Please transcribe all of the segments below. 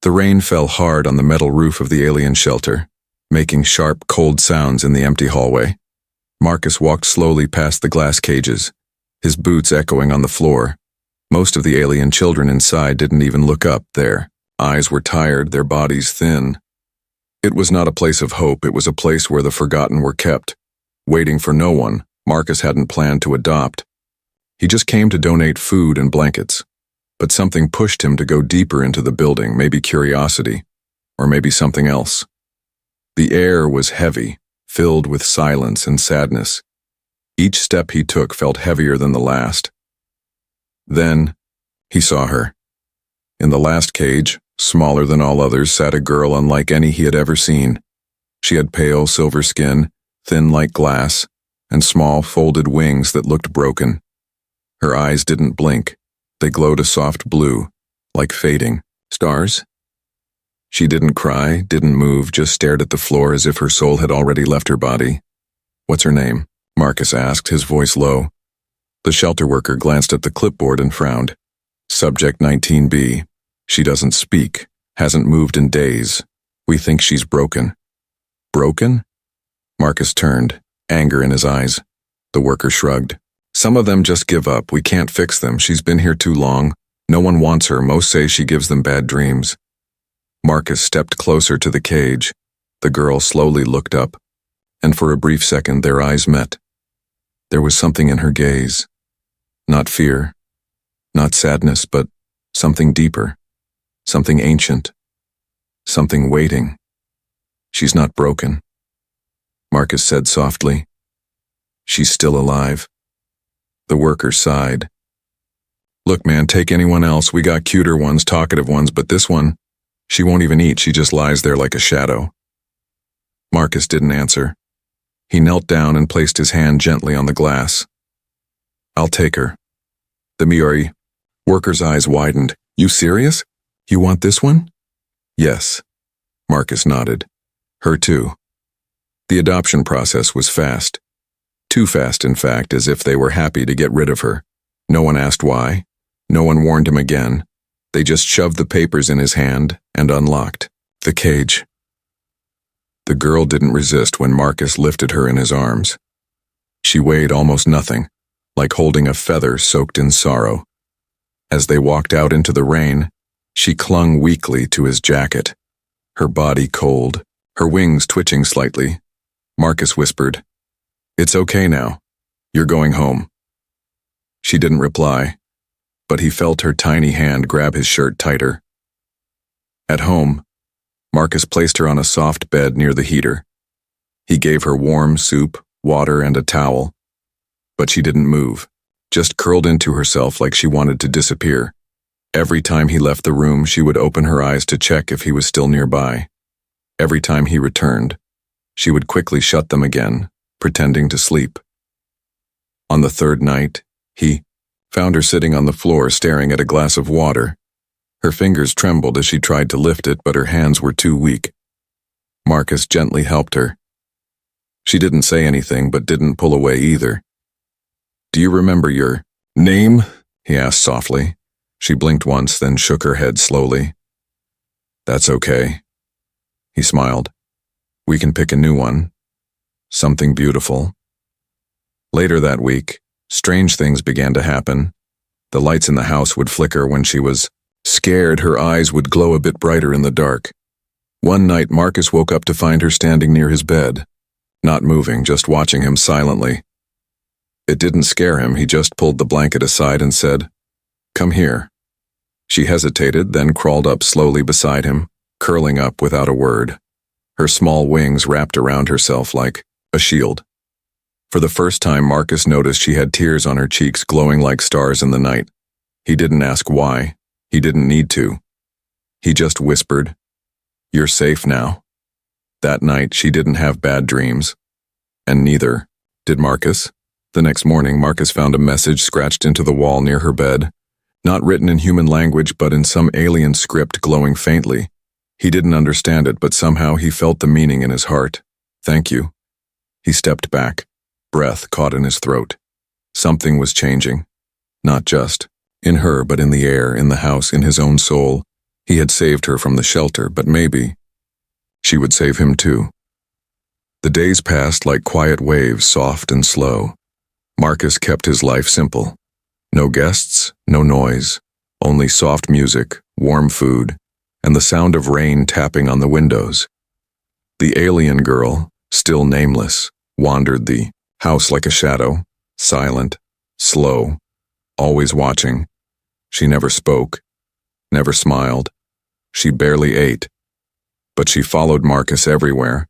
The rain fell hard on the metal roof of the alien shelter, making sharp, cold sounds in the empty hallway. Marcus walked slowly past the glass cages, his boots echoing on the floor. Most of the alien children inside didn't even look up. Their eyes were tired, their bodies thin. It was not a place of hope, it was a place where the forgotten were kept, waiting for no one Marcus hadn't planned to adopt. He just came to donate food and blankets. But something pushed him to go deeper into the building, maybe curiosity, or maybe something else. The air was heavy, filled with silence and sadness. Each step he took felt heavier than the last. Then, he saw her. In the last cage, smaller than all others, sat a girl unlike any he had ever seen. She had pale silver skin, thin like glass, and small folded wings that looked broken. Her eyes didn't blink. They glowed a soft blue, like fading stars. She didn't cry, didn't move, just stared at the floor as if her soul had already left her body. "What's her name?" Marcus asked, his voice low. The shelter worker glanced at the clipboard and frowned. "Subject 19B. She doesn't speak, hasn't moved in days. We think she's broken." "Broken?" Marcus turned, anger in his eyes. The worker shrugged. "Some of them just give up. We can't fix them. She's been here too long. No one wants her. Most say she gives them bad dreams." Marcus stepped closer to the cage. The girl slowly looked up, and for a brief second their eyes met. There was something in her gaze. Not fear, not sadness, but something deeper, something ancient, something waiting. "She's not broken," Marcus said softly. "She's still alive." The worker sighed. "Look, man, take anyone else. We got cuter ones, talkative ones, but this one, she won't even eat. She just lies there like a shadow." Marcus didn't answer. He knelt down and placed his hand gently on the glass. "I'll take her." The Miori worker's eyes widened. "You serious? You want this one?" "Yes." Marcus nodded. "Her too." The adoption process was fast. Too fast, in fact, as if they were happy to get rid of her. No one asked why. No one warned him again. They just shoved the papers in his hand and unlocked the cage. The girl didn't resist when Marcus lifted her in his arms. She weighed almost nothing, like holding a feather soaked in sorrow. As they walked out into the rain, she clung weakly to his jacket, her body cold, her wings twitching slightly. Marcus whispered, "It's okay now. You're going home." She didn't reply, but he felt her tiny hand grab his shirt tighter. At home, Marcus placed her on a soft bed near the heater. He gave her warm soup, water, and a towel. But she didn't move, just curled into herself like she wanted to disappear. Every time he left the room, she would open her eyes to check if he was still nearby. Every time he returned, she would quickly shut them again, pretending to sleep. On the third night, he found her sitting on the floor staring at a glass of water. Her fingers trembled as she tried to lift it, but her hands were too weak. Marcus gently helped her. She didn't say anything, but didn't pull away either. "Do you remember your name?" he asked softly. She blinked once, then shook her head slowly. "That's okay." He smiled. "We can pick a new one. Something beautiful." Later that week, strange things began to happen. The lights in the house would flicker when she was scared. Her eyes would glow a bit brighter in the dark. One night, Marcus woke up to find her standing near his bed, not moving, just watching him silently. It didn't scare him. He just pulled the blanket aside and said, "Come here." She hesitated, then crawled up slowly beside him, curling up without a word. Her small wings wrapped around herself like a shield. For the first time, Marcus noticed she had tears on her cheeks glowing like stars in the night. He didn't ask why. He didn't need to. He just whispered, "You're safe now." That night, she didn't have bad dreams. And neither did Marcus. The next morning, Marcus found a message scratched into the wall near her bed. Not written in human language, but in some alien script glowing faintly. He didn't understand it, but somehow he felt the meaning in his heart. "Thank you." He stepped back, breath caught in his throat. Something was changing. Not just in her, but in the air, in the house, in his own soul. He had saved her from the shelter, but maybe she would save him too. The days passed like quiet waves, soft and slow. Marcus kept his life simple. No guests, no noise, only soft music, warm food, and the sound of rain tapping on the windows. The alien girl, still nameless, wandered the house like a shadow, silent, slow, always watching. She never spoke, never smiled. She barely ate. But she followed Marcus everywhere,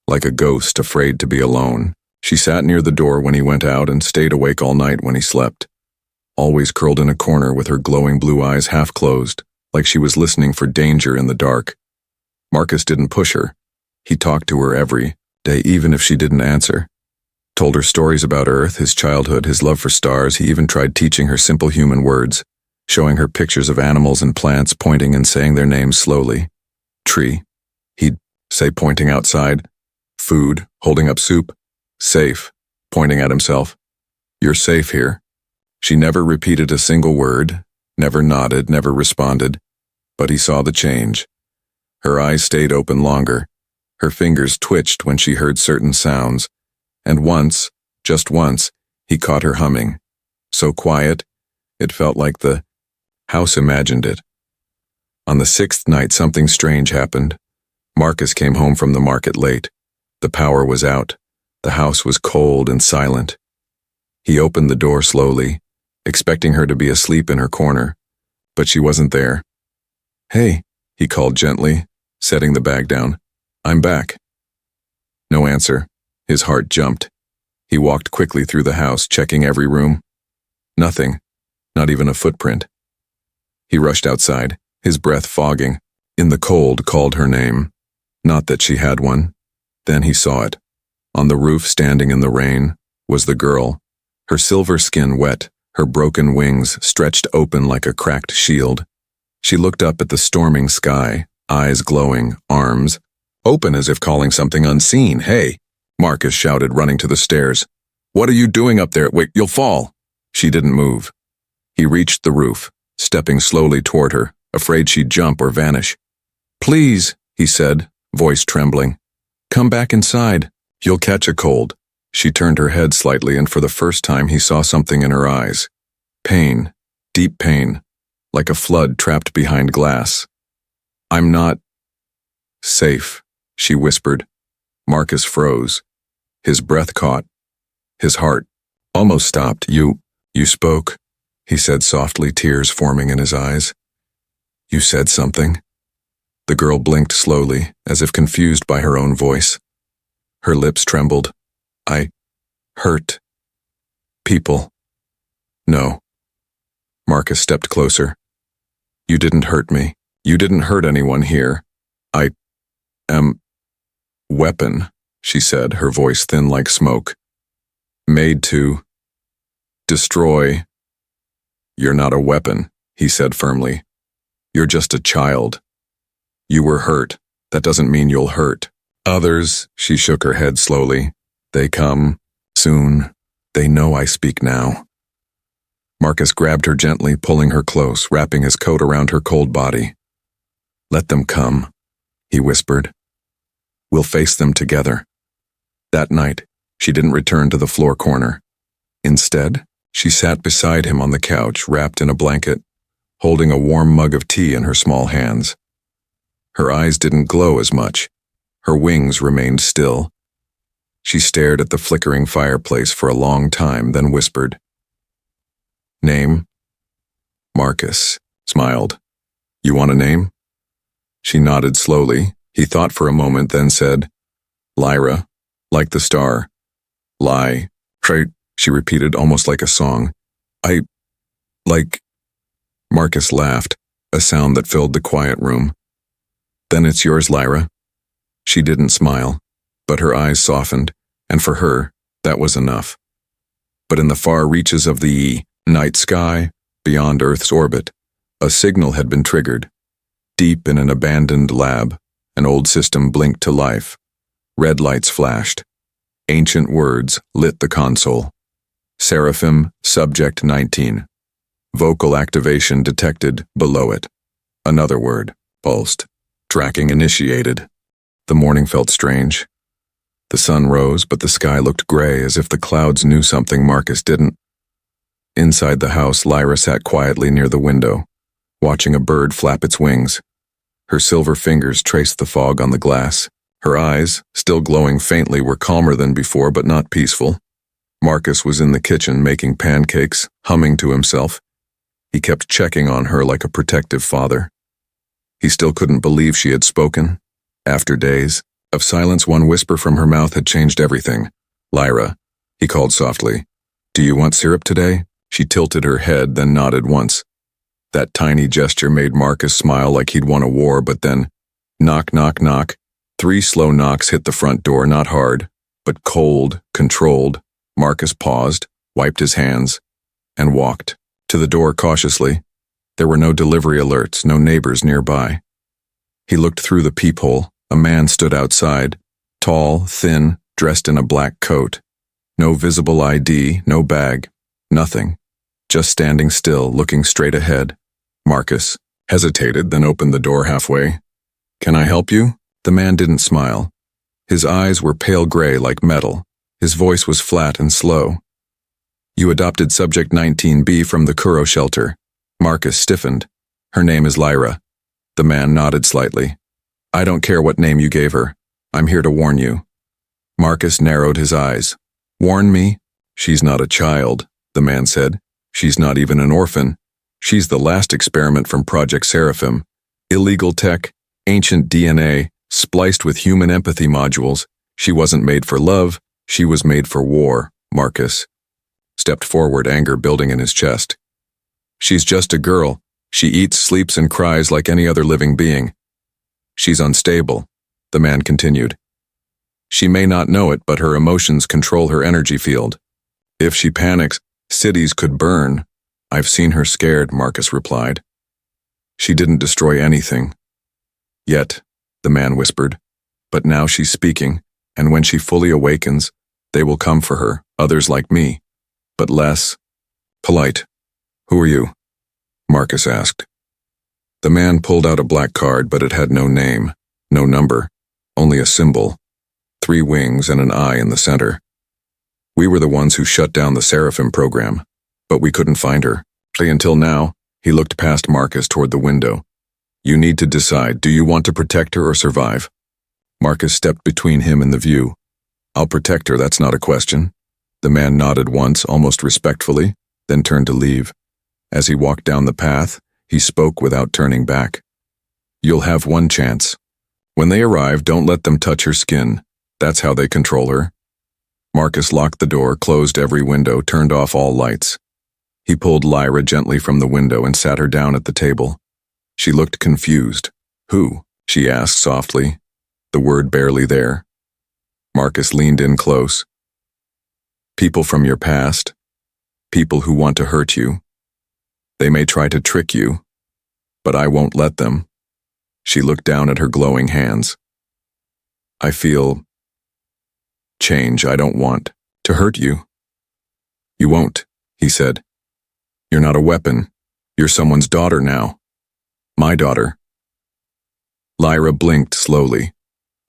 like a ghost afraid to be alone. She sat near the door when he went out and stayed awake all night when he slept, always curled in a corner with her glowing blue eyes half closed, like she was listening for danger in the dark. Marcus didn't push her. He talked to her every day, even if she didn't answer. Told her stories about Earth, his childhood, his love for stars. He even tried teaching her simple human words, showing her pictures of animals and plants, pointing and saying their names slowly. Tree, he'd say, pointing outside. Food, holding up soup. Safe, pointing at himself. You're safe here. She never repeated a single word, never nodded, never responded, but he saw the change. Her eyes stayed open longer. Her fingers twitched when she heard certain sounds, and once, just once, he caught her humming. So quiet, it felt like the house imagined it. On the 6th night, something strange happened. Marcus came home from the market late. The power was out. The house was cold and silent. He opened the door slowly, expecting her to be asleep in her corner, but she wasn't there. Hey, he called gently, setting the bag down. I'm back. No answer. His heart jumped. He walked quickly through the house, checking every room. Nothing, not even a footprint. He rushed outside, his breath fogging. In the cold, called her name. Not that she had one. Then he saw it. On the roof, standing in the rain, was the girl, her silver skin wet, her broken wings stretched open like a cracked shield. She looked up at the storming sky, eyes glowing, arms open as if calling something unseen. Hey, Marcus shouted, running to the stairs. What are you doing up there? Wait, you'll fall. She didn't move. He reached the roof, stepping slowly toward her, afraid she'd jump or vanish. Please, he said, voice trembling. Come back inside. You'll catch a cold. She turned her head slightly, and for the first time he saw something in her eyes. Pain, deep pain, like a flood trapped behind glass. I'm not safe, she whispered. Marcus froze. His breath caught. His heart almost stopped. You spoke, he said softly, tears forming in his eyes. You said something. The girl blinked slowly, as if confused by her own voice. Her lips trembled. I hurt people. No. Marcus stepped closer. You didn't hurt me. You didn't hurt anyone here. I am weapon, she said, her voice thin like smoke. Made to destroy. You're not a weapon, he said firmly. You're just a child. You were hurt. That doesn't mean you'll hurt others. She shook her head slowly. They come soon. They know I speak now. Marcus grabbed her gently, pulling her close, wrapping his coat around her cold body. Let them come, he whispered. We'll face them together. That night, she didn't return to the floor corner. Instead, she sat beside him on the couch, wrapped in a blanket, holding a warm mug of tea in her small hands. Her eyes didn't glow as much. Her wings remained still. She stared at the flickering fireplace for a long time, then whispered. Name? Marcus smiled. You want a name? She nodded slowly. He thought for a moment, then said, Lyra, like the star. Lie, she repeated almost like a song. Like. Marcus laughed, a sound that filled the quiet room. Then it's yours, Lyra. She didn't smile, but her eyes softened, and for her, that was enough. But in the far reaches of the night sky, beyond Earth's orbit, a signal had been triggered. Deep in an abandoned lab, an old system blinked to life. Red lights flashed. Ancient words lit the console. Seraphim, Subject 19. Vocal activation detected below it. Another word. Pulsed. Tracking initiated. The morning felt strange. The sun rose, but the sky looked gray, as if the clouds knew something Marcus didn't. Inside the house, Lyra sat quietly near the window, watching a bird flap its wings. Her silver fingers traced the fog on the glass. Her eyes, still glowing faintly, were calmer than before, but not peaceful. Marcus was in the kitchen making pancakes, humming to himself. He kept checking on her like a protective father. He still couldn't believe she had spoken. After days of silence, one whisper from her mouth had changed everything. "Lyra," he called softly. "Do you want syrup today?" She tilted her head, then nodded once. That tiny gesture made Marcus smile like he'd won a war, but then, knock, knock, knock. 3 slow knocks hit the front door, not hard, but cold, controlled. Marcus paused, wiped his hands, and walked to the door cautiously. There were no delivery alerts, no neighbors nearby. He looked through the peephole. A man stood outside, tall, thin, dressed in a black coat. No visible ID, no bag, nothing. Just standing still, looking straight ahead. Marcus hesitated, then opened the door halfway. "Can I help you?" The man didn't smile. His eyes were pale gray like metal. His voice was flat and slow. "You adopted Subject 19B from the Kuro shelter." Marcus stiffened. "Her name is Lyra." The man nodded slightly. "I don't care what name you gave her. I'm here to warn you." Marcus narrowed his eyes. "Warn me?" "She's not a child," the man said. "She's not even an orphan. She's the last experiment from Project Seraphim. Illegal tech, ancient DNA, spliced with human empathy modules. She wasn't made for love, she was made for war." Marcus stepped forward, anger building in his chest. "She's just a girl. She eats, sleeps, and cries like any other living being. She's unstable," the man continued. "She may not know it, but her emotions control her energy field. If she panics, cities could burn." "I've seen her scared," Marcus replied. "She didn't destroy anything. Yet," the man whispered. "But now she's speaking, and when she fully awakens, they will come for her, others like me, but less polite." "Who are you?" Marcus asked. The man pulled out a black card, but it had no name, no number, only a symbol, 3 wings and an eye in the center. "We were the ones who shut down the Seraphim program, but we couldn't find her. Until now." He looked past Marcus toward the window. "You need to decide, do you want to protect her or survive?" Marcus stepped between him and the view. "I'll protect her, that's not a question." The man nodded once, almost respectfully, then turned to leave. As he walked down the path, he spoke without turning back. "You'll have one chance. When they arrive, don't let them touch her skin. That's how they control her." Marcus locked the door, closed every window, turned off all lights. He pulled Lyra gently from the window and sat her down at the table. She looked confused. "Who?" she asked softly, the word barely there. Marcus leaned in close. "People from your past. People who want to hurt you. They may try to trick you, but I won't let them." She looked down at her glowing hands. "I feel change. I don't want to hurt you." "You won't," he said. "You're not a weapon. You're someone's daughter now. My daughter." Lyra blinked slowly,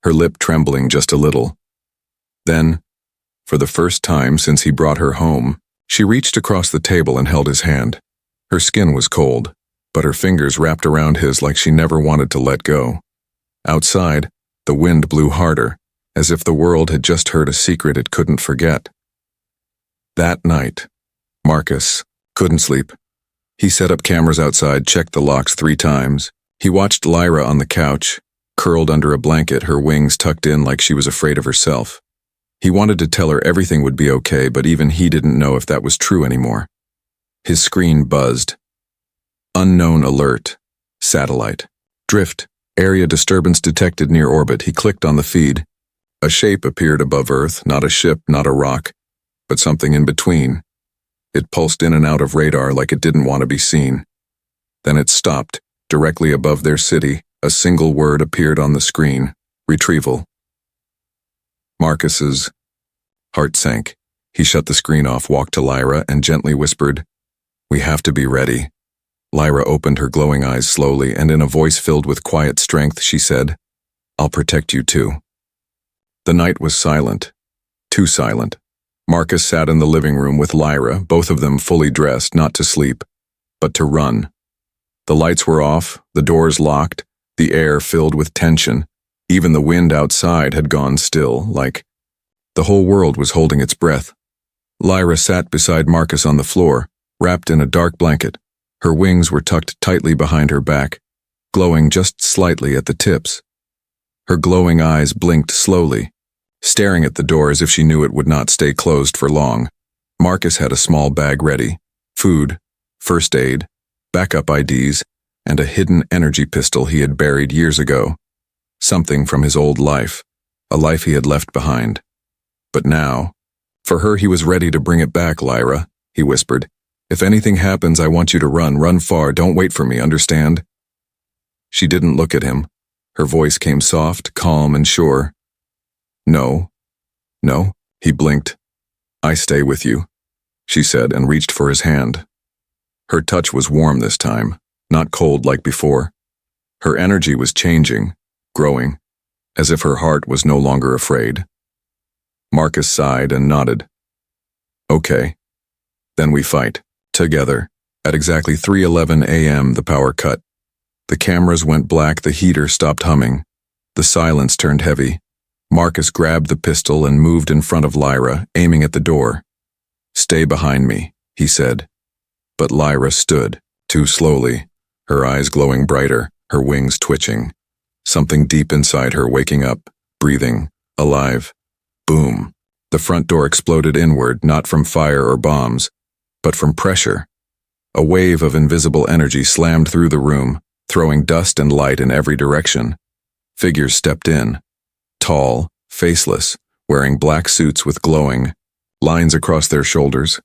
her lip trembling just a little. Then, for the first time since he brought her home, she reached across the table and held his hand. Her skin was cold, but her fingers wrapped around his like she never wanted to let go. Outside, the wind blew harder, as if the world had just heard a secret it couldn't forget. That night, Marcus couldn't sleep. He set up cameras outside, checked the locks 3 times. He watched Lyra on the couch, curled under a blanket, her wings tucked in like she was afraid of herself. He wanted to tell her everything would be okay, but even he didn't know if that was true anymore. His screen buzzed. Unknown alert. Satellite. Drift. Area disturbance detected near orbit. He clicked on the feed. A shape appeared above Earth, not a ship, not a rock, but something in between. It pulsed in and out of radar like it didn't want to be seen. Then it stopped, directly above their city. A single word appeared on the screen. Retrieval. Marcus's heart sank. He shut the screen off, walked to Lyra, and gently whispered, "We have to be ready. Lyra opened her glowing eyes slowly, and in a voice filled with quiet strength, she said, "I'll protect you too." The night was silent. Too silent. Marcus sat in the living room with Lyra, both of them fully dressed, not to sleep, but to run. The lights were off, the doors locked, the air filled with tension. Even the wind outside had gone still, like the whole world was holding its breath. Lyra sat beside Marcus on the floor, wrapped in a dark blanket. Her wings were tucked tightly behind her back, glowing just slightly at the tips. Her glowing eyes blinked slowly, staring at the door as if she knew it would not stay closed for long. Marcus had a small bag ready: food, first aid, backup IDs, and a hidden energy pistol he had buried years ago. Something from his old life, a life he had left behind. But now, for her, he was ready to bring it back. "Lyra," he whispered, "if anything happens, I want you to run far, don't wait for me, understand?" She didn't look at him. Her voice came soft, calm, and sure. No, he blinked. "I stay with you," she said, and reached for his hand. Her touch was warm this time, not cold like before. Her energy was changing, growing, as if her heart was no longer afraid. Marcus sighed and nodded. "Okay. Then we fight. Together." At exactly 3:11 a.m. the power cut. The cameras went black, the heater stopped humming. The silence turned heavy. Marcus grabbed the pistol and moved in front of Lyra, aiming at the door. "Stay behind me," he said. But Lyra stood, too slowly, her eyes glowing brighter, her wings twitching. Something deep inside her waking up, breathing, alive. Boom. The front door exploded inward, not from fire or bombs, but from pressure. A wave of invisible energy slammed through the room, throwing dust and light in every direction. Figures stepped in. Tall, faceless, wearing black suits with glowing lines across their shoulders.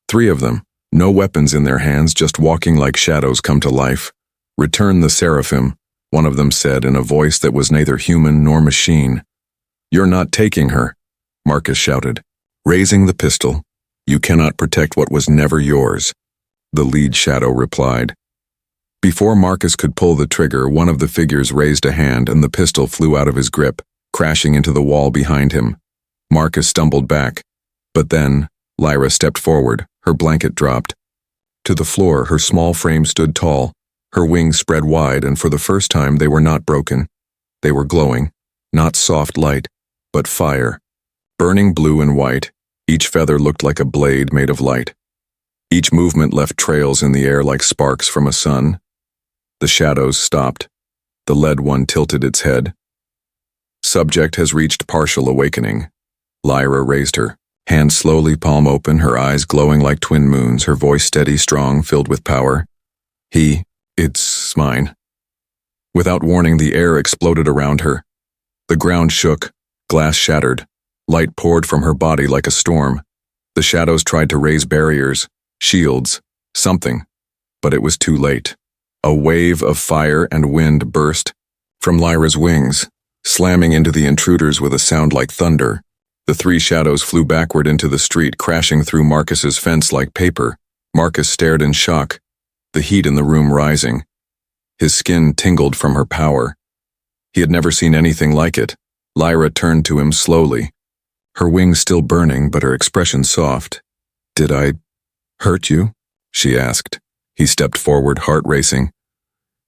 3 of them, no weapons in their hands, just walking like shadows come to life. "Return the seraphim," one of them said in a voice that was neither human nor machine. "You're not taking her," Marcus shouted, raising the pistol. "You cannot protect what was never yours," the lead shadow replied. Before Marcus could pull the trigger, one of the figures raised a hand and the pistol flew out of his grip, crashing into the wall behind him. Marcus stumbled back, but then Lyra stepped forward, her blanket dropped. To the floor, her small frame stood tall, her wings spread wide, and for the first time they were not broken. They were glowing, not soft light, but fire. Burning blue and white, each feather looked like a blade made of light. Each movement left trails in the air like sparks from a sun. The shadows stopped. The lead one tilted its head. "Subject has reached partial awakening." Lyra raised her, hand slowly palm open, her eyes glowing like twin moons, her voice steady, strong, filled with power. It's mine." Without warning, the air exploded around her. The ground shook, glass shattered, light poured from her body like a storm. The shadows tried to raise barriers, shields, something, but it was too late. A wave of fire and wind burst from Lyra's wings, slamming into the intruders with a sound like thunder. The 3 shadows flew backward into the street, crashing through Marcus's fence like paper. Marcus stared in shock, the heat in the room rising. His skin tingled from her power. He had never seen anything like it. Lyra turned to him slowly, her wings still burning but her expression soft. "Did I hurt you?" she asked. He stepped forward, heart racing.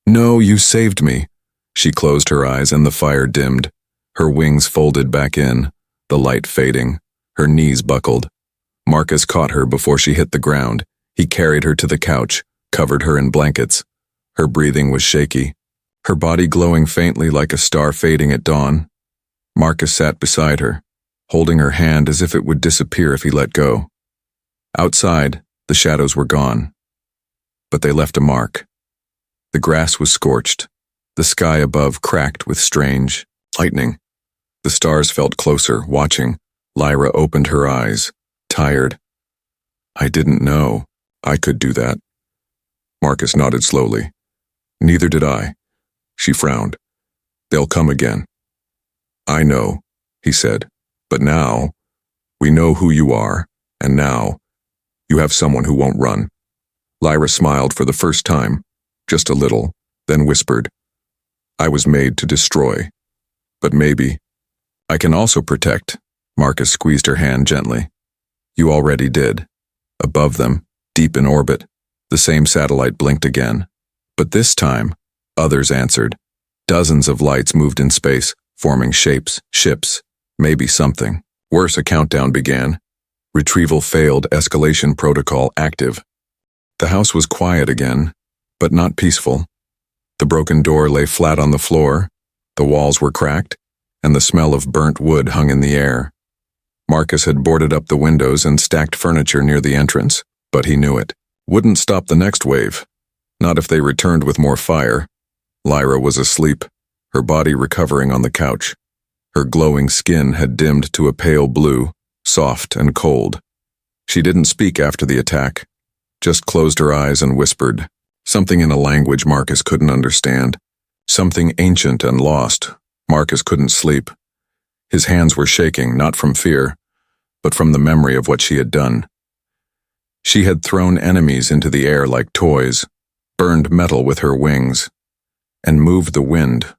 "No, you saved me." She closed her eyes and the fire dimmed. Her wings folded back in, the light fading. Her knees buckled. Marcus caught her before she hit the ground. He carried her to the couch, covered her in blankets. Her breathing was shaky, her body glowing faintly like a star fading at dawn. Marcus sat beside her, holding her hand as if it would disappear if he let go. Outside, the shadows were gone, but they left a mark. The grass was scorched, the sky above cracked with strange lightning. The stars felt closer, watching. Lyra opened her eyes, tired. "I didn't know I could do that." Marcus nodded slowly. "Neither did I." She frowned. "They'll come again." "I know," he said, "but now, we know who you are, and now, you have someone who won't run." Lyra smiled for the first time, just a little, then whispered, "I was made to destroy. But maybe I can also protect." Marcus squeezed her hand gently. "You already did." Above them, deep in orbit, the same satellite blinked again. But this time, others answered. Dozens of lights moved in space, forming shapes, ships, maybe something. Worse, a countdown began. Retrieval failed, escalation protocol active. The house was quiet again, but not peaceful. The broken door lay flat on the floor, the walls were cracked, and the smell of burnt wood hung in the air. Marcus had boarded up the windows and stacked furniture near the entrance, but he knew it wouldn't stop the next wave. Not if they returned with more fire. Lyra was asleep, her body recovering on the couch. Her glowing skin had dimmed to a pale blue, soft and cold. She didn't speak after the attack, just closed her eyes and whispered, something in a language Marcus couldn't understand, something ancient and lost. Marcus couldn't sleep. His hands were shaking, not from fear, but from the memory of what she had done. She had thrown enemies into the air like toys, burned metal with her wings, and moved the wind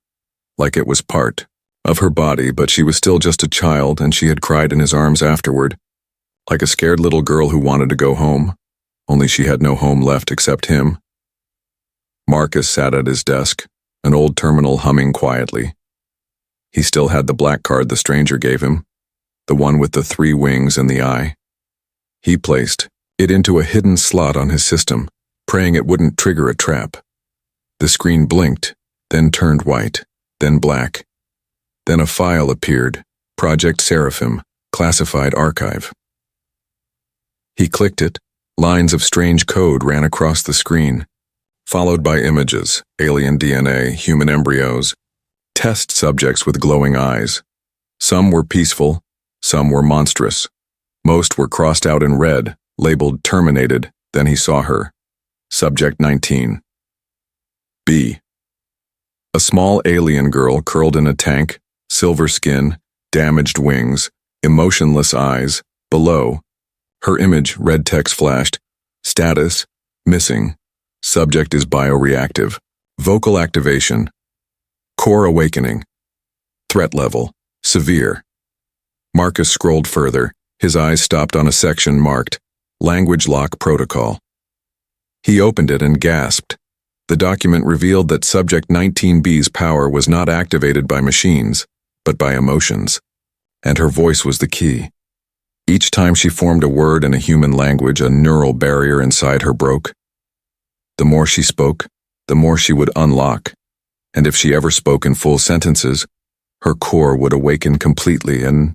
like it was part of her body, but she was still just a child, and she had cried in his arms afterward, like a scared little girl who wanted to go home, only she had no home left except him. Marcus sat at his desk, an old terminal humming quietly. He still had the black card the stranger gave him, the one with the 3 wings and the eye. He placed it into a hidden slot on his system, praying it wouldn't trigger a trap. The screen blinked, then turned white, then black. Then a file appeared, Project Seraphim, Classified Archive. He clicked it, lines of strange code ran across the screen, followed by images, alien DNA, human embryos, test subjects with glowing eyes. Some were peaceful, some were monstrous. Most were crossed out in red, labeled terminated. Then he saw her. Subject 19. B. A small alien girl curled in a tank, silver skin, damaged wings, emotionless eyes. Below, her image, red text flashed. Status, missing. Subject is bioreactive. Vocal activation. Core awakening. Threat level, severe. Marcus scrolled further. His eyes stopped on a section marked Language Lock Protocol. He opened it and gasped. The document revealed that Subject 19B's power was not activated by machines, but by emotions. And her voice was the key. Each time she formed a word in a human language, a neural barrier inside her broke. The more she spoke, the more she would unlock. And if she ever spoke in full sentences, her core would awaken completely. And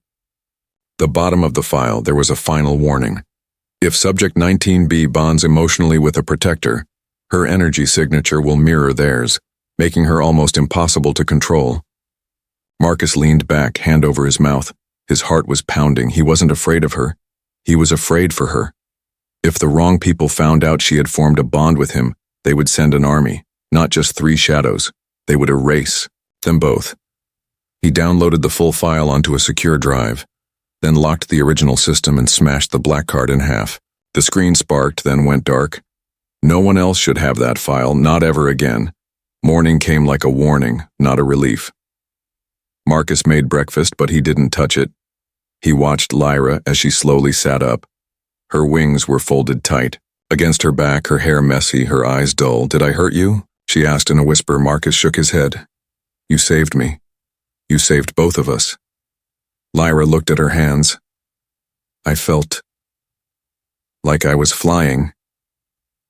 the bottom of the file, there was a final warning. If Subject 19B bonds emotionally with a protector, her energy signature will mirror theirs, making her almost impossible to control. Marcus leaned back, hand over his mouth. His heart was pounding. He wasn't afraid of her. He was afraid for her. If the wrong people found out she had formed a bond with him, they would send an army, not just 3 shadows. They would erase them both. He downloaded the full file onto a secure drive, then locked the original system and smashed the black card in half. The screen sparked, then went dark. No one else should have that file, not ever again. Morning came like a warning, not a relief. Marcus made breakfast, but he didn't touch it. He watched Lyra as she slowly sat up. Her wings were folded tight. Against her back, her hair messy, her eyes dull. "Did I hurt you?" she asked in a whisper. Marcus shook his head. "You saved me. You saved both of us." Lyra looked at her hands. "I felt like I was flying,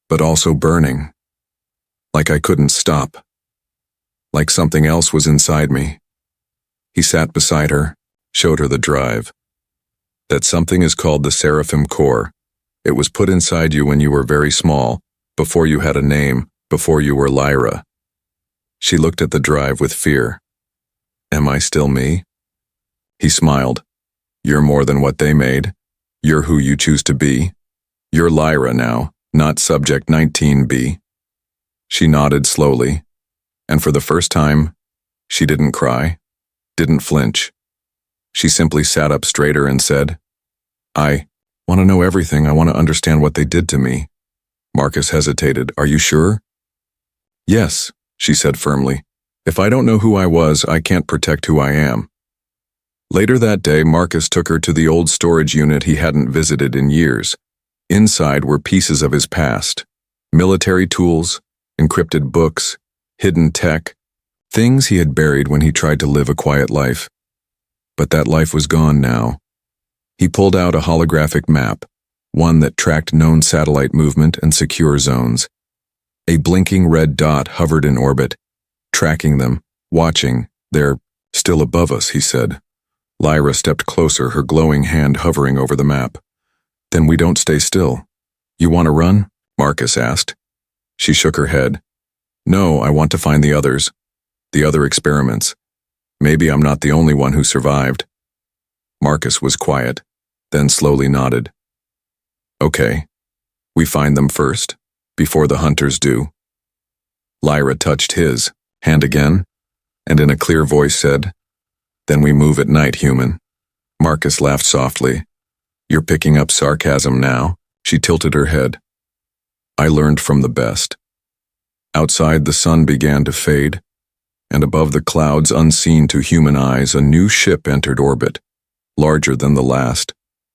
but also burning. Like I couldn't stop. Like something else was inside me." He sat beside her, showed her the drive. "That something is called the Seraphim Core. It was put inside you when you were very small, before you had a name, before you were Lyra." She looked at the drive with fear. "Am I still me?" He smiled. "You're more than what they made. You're who you choose to be. You're Lyra now, not Subject 19B. She nodded slowly, and for the first time, she didn't cry, didn't flinch. She simply sat up straighter and said, "I want to know everything. I want to understand what they did to me." Marcus hesitated. "Are you sure?" Yes, she said firmly. If I don't know who I was, I can't protect who I am. Later that day, Marcus took her to the old storage unit he hadn't visited in years. Inside were pieces of his past. Military tools, encrypted books, hidden tech, things he had buried when he tried to live a quiet life. But that life was gone now. He pulled out a holographic map, one that tracked known satellite movement and secure zones. A blinking red dot hovered in orbit, tracking them, watching. They're still above us, he said. Lyra stepped closer, her glowing hand hovering over the map. Then we don't stay still. You want to run? Marcus asked. She shook her head. No, I want to find the others. The other experiments. Maybe I'm not the only one who survived. Marcus was quiet, then slowly nodded. Okay. We find them first, before the hunters do. Lyra touched his hand again, and in a clear voice said, Then we move at night, human. Marcus laughed softly. You're picking up sarcasm now? She tilted her head. I learned from the best. Outside, the sun began to fade, and above the clouds, unseen to human eyes, a new ship entered orbit, larger than the last,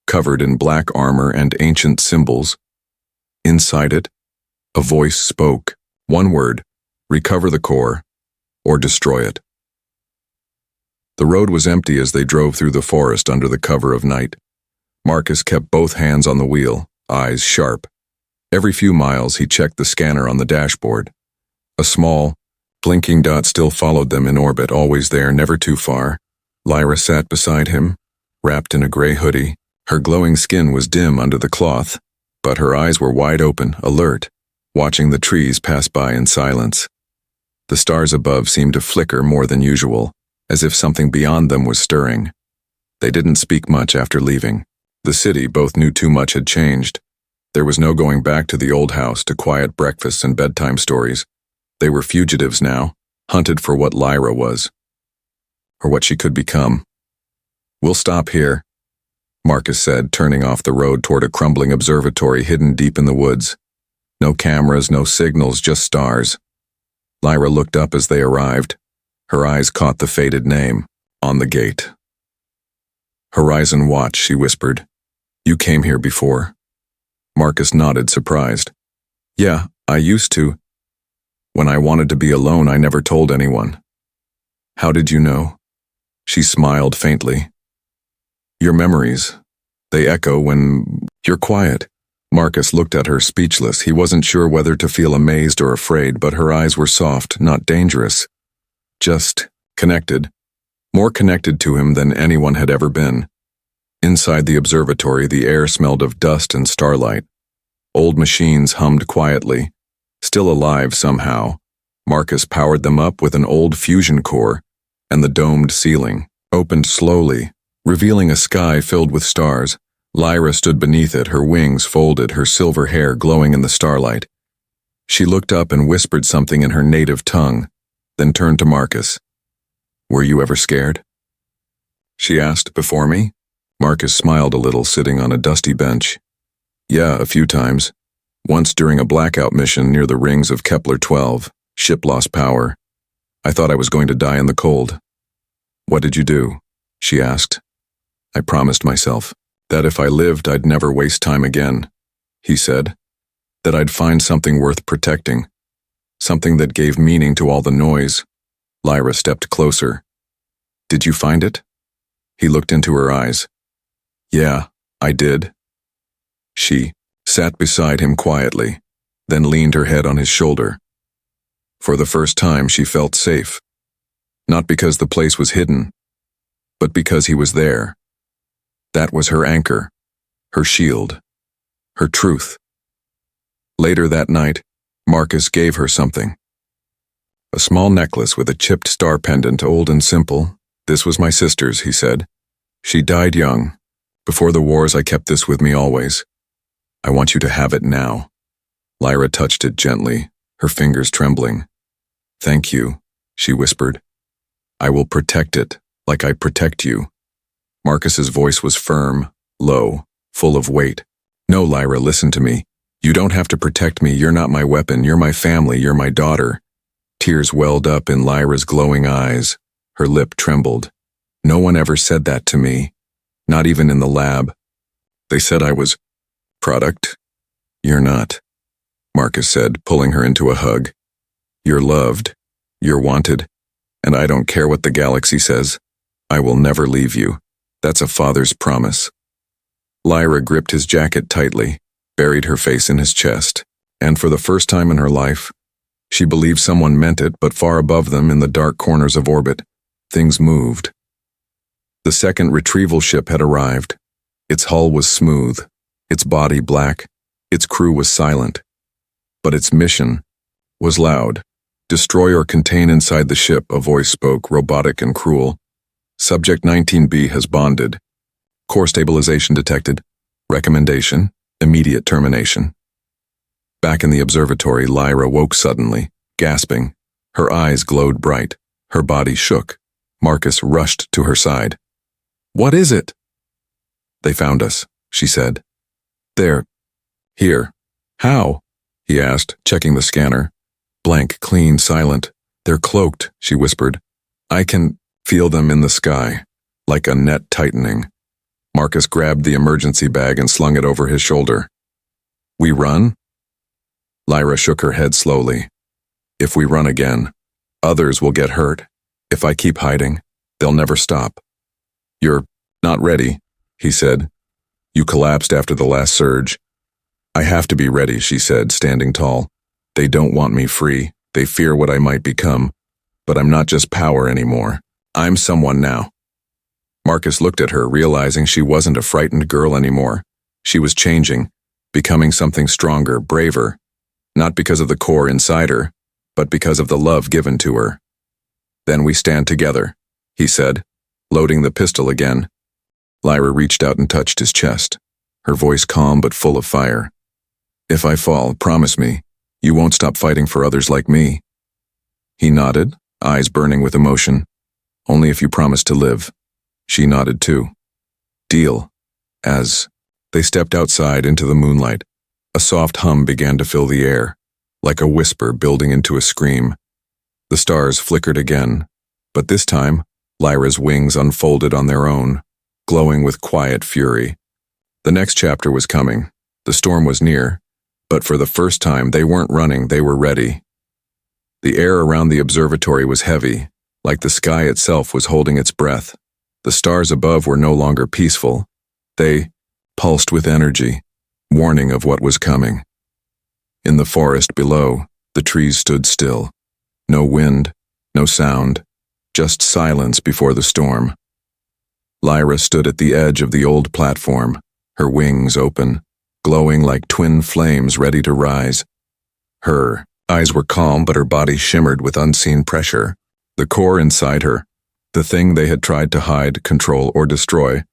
covered in black armor and ancient symbols. Inside it, a voice spoke, one word, recover the core, or destroy it. The road was empty as they drove through the forest under the cover of night. Marcus kept both hands on the wheel, eyes sharp. Every few miles he checked the scanner on the dashboard. A small, blinking dot still followed them in orbit, always there, never too far. Lyra sat beside him, wrapped in a gray hoodie. Her glowing skin was dim under the cloth, but her eyes were wide open, alert, watching the trees pass by in silence. The stars above seemed to flicker more than usual, as if something beyond them was stirring. They didn't speak much after leaving. The city both knew too much had changed. There was no going back to the old house, to quiet breakfasts and bedtime stories. They were fugitives now, hunted for what Lyra was, or what she could become. We'll stop here, Marcus said, turning off the road toward a crumbling observatory hidden deep in the woods. No cameras, no signals, just stars. Lyra looked up as they arrived. Her eyes caught the faded name on the gate. Horizon Watch, she whispered. You came here before. Marcus nodded, surprised. Yeah, I used to. When I wanted to be alone, I never told anyone. How did you know? She smiled faintly. Your memories. They echo when you're quiet. Marcus looked at her, speechless. He wasn't sure whether to feel amazed or afraid, but her eyes were soft, not dangerous. Just connected. More connected to him than anyone had ever been. Inside the observatory, the air smelled of dust and starlight. Old machines hummed quietly, still alive somehow. Marcus powered them up with an old fusion core, and the domed ceiling opened slowly, revealing a sky filled with stars. Lyra stood beneath it, her wings folded, her silver hair glowing in the starlight. She looked up and whispered something in her native tongue, then turned to Marcus. Were you ever scared? She asked, before me. Marcus smiled a little, sitting on a dusty bench. Yeah, a few times. Once during a blackout mission near the rings of Kepler-12, ship lost power. I thought I was going to die in the cold. What did you do? She asked. I promised myself that if I lived, I'd never waste time again, he said. That I'd find something worth protecting. Something that gave meaning to all the noise. Lyra stepped closer. Did you find it? He looked into her eyes. Yeah, I did. She sat beside him quietly, then leaned her head on his shoulder. For the first time, she felt safe. Not because the place was hidden, but because he was there. That was her anchor, her shield, her truth. Later that night, Marcus gave her something. A small necklace with a chipped star pendant, old and simple. This was my sister's, he said. She died young. Before the wars, I kept this with me always. I want you to have it now. Lyra touched it gently, her fingers trembling. Thank you, she whispered. I will protect it, like I protect you. Marcus's voice was firm, low, full of weight. No, Lyra, listen to me. You don't have to protect me. You're not my weapon. You're my family. You're my daughter. Tears welled up in Lyra's glowing eyes. Her lip trembled. No one ever said that to me. Not even in the lab. They said I was product. You're not, Marcus said, pulling her into a hug. You're loved. You're wanted. And I don't care what the galaxy says. I will never leave you. That's a father's promise. Lyra gripped his jacket tightly, buried her face in his chest, and for the first time in her life, she believed someone meant it, but far above them in the dark corners of orbit, things moved. The second retrieval ship had arrived. Its hull was smooth, its body black, its crew was silent. But its mission was loud. Destroy or contain inside the ship, a voice spoke, robotic and cruel. Subject 19B has bonded. Core stabilization detected. Recommendation, immediate termination. Back in the observatory, Lyra woke suddenly, gasping. Her eyes glowed bright. Her body shook. Marcus rushed to her side. What is it? They found us, she said. They're here. How? He asked, checking the scanner. Blank, clean, silent. They're cloaked, she whispered. I can feel them in the sky, like a net tightening. Marcus grabbed the emergency bag and slung it over his shoulder. We run? Lyra shook her head slowly. If we run again, others will get hurt. If I keep hiding, they'll never stop. You're not ready, he said. You collapsed after the last surge. I have to be ready, she said, standing tall. They don't want me free. They fear what I might become. But I'm not just power anymore. I'm someone now. Marcus looked at her, realizing she wasn't a frightened girl anymore. She was changing, becoming something stronger, braver. Not because of the core inside her, but because of the love given to her. Then we stand together, he said, loading the pistol again. Lyra reached out and touched his chest, her voice calm but full of fire. If I fall, promise me, you won't stop fighting for others like me. He nodded, eyes burning with emotion. Only if you promise to live. She nodded too. Deal. As they stepped outside into the moonlight, a soft hum began to fill the air, like a whisper building into a scream. The stars flickered again, but this time, Lyra's wings unfolded on their own, glowing with quiet fury. The next chapter was coming. The storm was near, but for the first time they weren't running, they were ready. The air around the observatory was heavy, like the sky itself was holding its breath. The stars above were no longer peaceful. They pulsed with energy, warning of what was coming. In the forest below, the trees stood still. No wind, no sound, just silence before the storm. Lyra stood at the edge of the old platform, her wings open, glowing like twin flames ready to rise. Her eyes were calm, but her body shimmered with unseen pressure. The core inside her, the thing they had tried to hide, control, or destroy,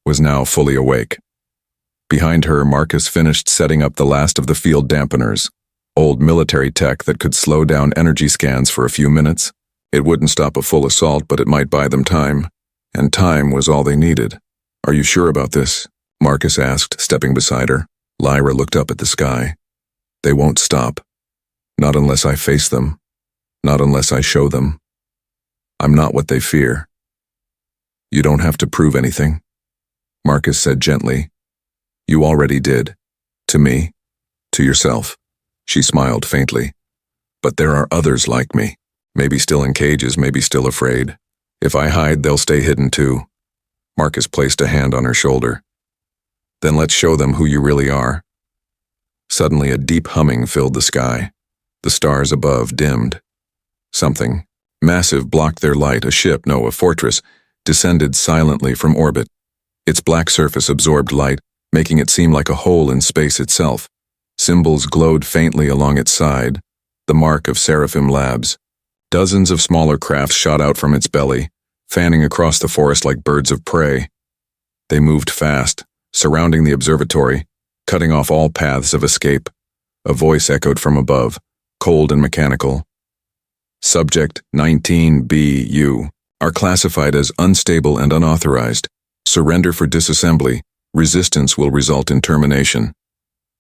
was now fully awake. Behind her, Marcus finished setting up the last of the field dampeners, old military tech that could slow down energy scans for a few minutes. It wouldn't stop a full assault, but it might buy them time. And time was all they needed. Are you sure about this? Marcus asked, stepping beside her. Lyra looked up at the sky. They won't stop. Not unless I face them. Not unless I show them. I'm not what they fear. You don't have to prove anything, Marcus said gently. You already did. To me. To yourself. She smiled faintly. But there are others like me. Maybe still in cages, maybe still afraid. If I hide, they'll stay hidden too. Marcus placed a hand on her shoulder. Then let's show them who you really are. Suddenly a deep humming filled the sky. The stars above dimmed. Something massive blocked their light. A ship, no, a fortress, descended silently from orbit. Its black surface absorbed light, making it seem like a hole in space itself. Symbols glowed faintly along its side, the mark of Seraphim Labs. Dozens of smaller crafts shot out from its belly, fanning across the forest like birds of prey. They moved fast, surrounding the observatory, cutting off all paths of escape. A voice echoed from above, cold and mechanical. Subject 19B, are classified as unstable and unauthorized. Surrender for disassembly. Resistance will result in termination.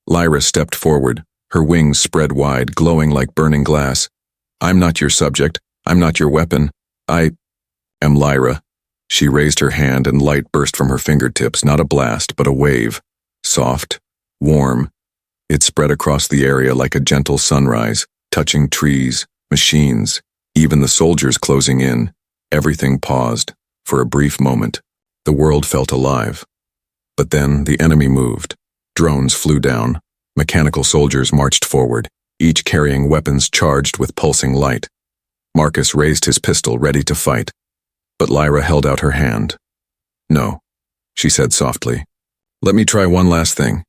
Lyra stepped forward, her wings spread wide, glowing like burning glass. I'm not your subject. I'm not your weapon. I am Lyra. She raised her hand and light burst from her fingertips, not a blast, but a wave. Soft, warm. It spread across the area like a gentle sunrise, touching trees, machines, even the soldiers closing in. Everything paused. For a brief moment, the world felt alive. But then the enemy moved. Drones flew down. Mechanical soldiers marched forward, each carrying weapons charged with pulsing light. Marcus raised his pistol, ready to fight. But Lyra held out her hand. "No," she said softly. "Let me try one last thing."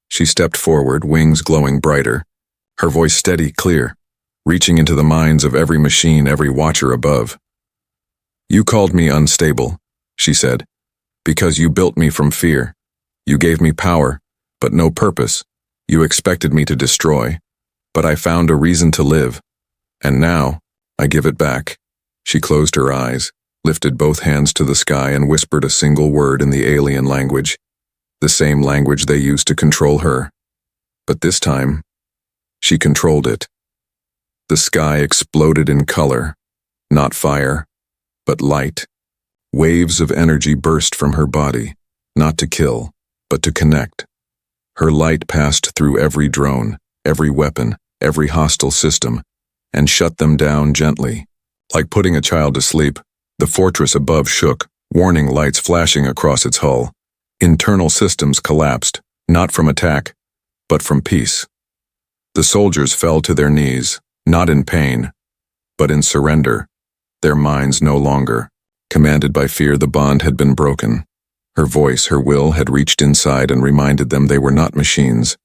She stepped forward, wings glowing brighter, her voice steady, clear, reaching into the minds of every machine, every watcher above. "You called me unstable," she said, "because you built me from fear. You gave me power, but no purpose. You expected me to destroy, but I found a reason to live. And now, I give it back." She closed her eyes, lifted both hands to the sky and whispered a single word in the alien language, the same language they used to control her. But this time, she controlled it. The sky exploded in color, not fire, but light. Waves of energy burst from her body, not to kill, but to connect. Her light passed through every drone, every weapon, every hostile system, and shut them down gently. Like putting a child to sleep, the fortress above shook, warning lights flashing across its hull. Internal systems collapsed, not from attack, but from peace. The soldiers fell to their knees, not in pain, but in surrender. Their minds no longer commanded by fear. The bond had been broken. Her voice, her will had reached inside and reminded them they were not machines.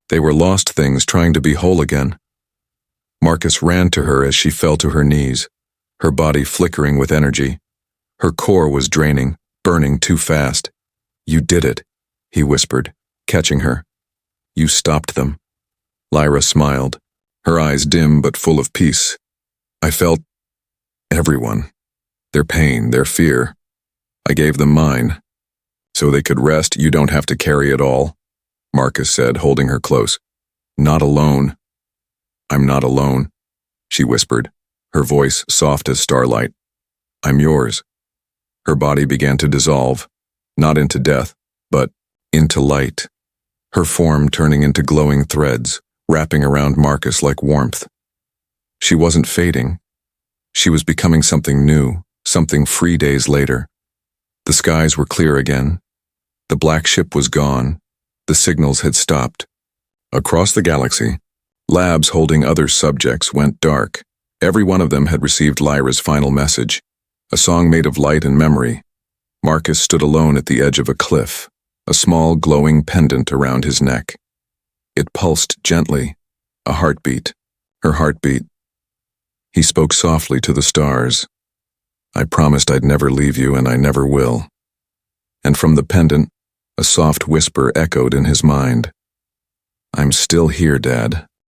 They were lost things trying to be whole again. Marcus ran to her as she fell to her knees, her body flickering with energy. Her core was draining, burning too fast. "You did it," he whispered, catching her. "You stopped them." Lyra smiled, her eyes dim but full of peace. "I felt everyone, their pain, their fear. I gave them mine, so they could rest. You don't have to carry it all," Marcus said, holding her close. "Not alone." "I'm not alone," she whispered, her voice soft as starlight. "I'm yours." Her body began to dissolve, not into death, but into light, her form turning into glowing threads, wrapping around Marcus like warmth. She wasn't fading. She was becoming something new, something free. Days later, the skies were clear again. The black ship was gone. The signals had stopped. Across the galaxy, labs holding other subjects went dark. Every one of them had received Lyra's final message, a song made of light and memory. Marcus stood alone at the edge of a cliff, a small glowing pendant around his neck. It pulsed gently, a heartbeat, her heartbeat. He spoke softly to the stars. "I promised I'd never leave you, and I never will." And from the pendant, a soft whisper echoed in his mind. "I'm still here, Dad."